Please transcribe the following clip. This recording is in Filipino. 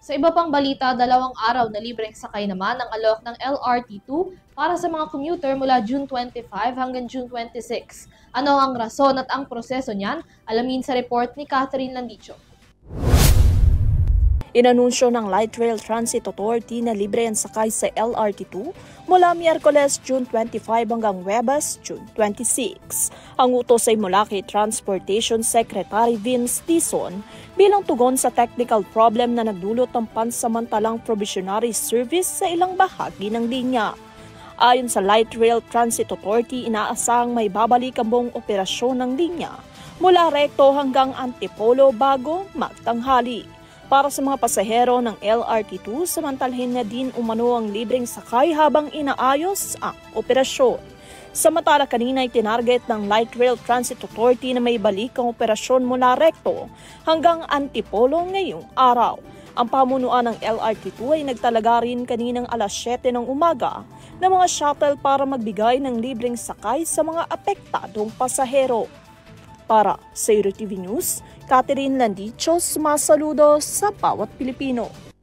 Sa iba pang balita, 2 araw na libreng sakay naman ang alok ng LRT2 para sa mga commuter mula June 25 hanggang June 26. Ano ang rason at ang proseso niyan? Alamin sa report ni Catherine Landicho. Inanunsyo ng Light Rail Transit Authority na libre ang sakay sa LRT2 mula Miyerkules, June 25 hanggang Huwebes, June 26. Ang utos ay mula kay Transportation Secretary Vince Dizon bilang tugon sa technical problem na nagdulot ng pansamantalang provisionary service sa ilang bahagi ng linya. Ayon sa Light Rail Transit Authority, inaasahang may babalik ang buong operasyon ng linya mula Recto hanggang Antipolo bago magtanghali. Para sa mga pasahero ng LRT2, samantalhin na din umano ang libreng sakay habang inaayos ang operasyon. Samantala kanina ay tinarget ng Light Rail Transit Authority na may balik ang operasyon mula Recto hanggang Antipolo ngayong araw. Ang pamunuan ng LRT2 ay nagtalaga rin kaninang alas 7 ng umaga ng mga shuttle para magbigay ng libreng sakay sa mga apektadong pasahero. Para sa EuroTV News, Catherine Landicho, sumasaludo sa bawat Pilipino.